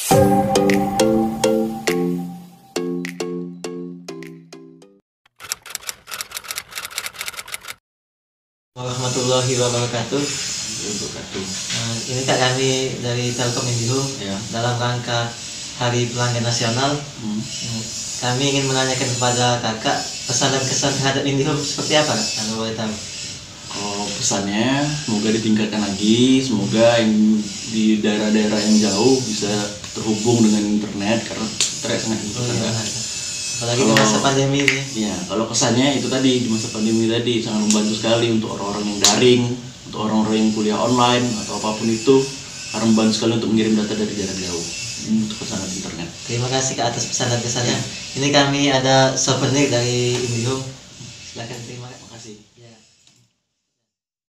Warahmatullahi wabarakatuh. Ini Kak, kami dari Telkom IndiHome ya, dalam rangka Hari Pelanggan Nasional. Kami ingin menanyakan kepada Kakak pesan dan kesan terhadap IndiHome seperti apa, Kak? Kalau boleh tahu. Pesannya semoga ditingkatkan lagi, semoga yang di daerah-daerah yang jauh bisa terhubung dengan internet karena internet sangat dibutuhkan. Apalagi di masa pandemi ini. Ya, kalau kesannya itu tadi, di masa pandemi tadi sangat membantu sekali untuk orang-orang yang daring, untuk orang-orang yang kuliah online atau apapun itu, karena membantu sekali untuk mengirim data dari jarak jauh untuk pesanan internet. Terima kasih Kak atas pesan dan kesannya. Ini kami ada souvenir dari IndiHome. Silakan terima kasih.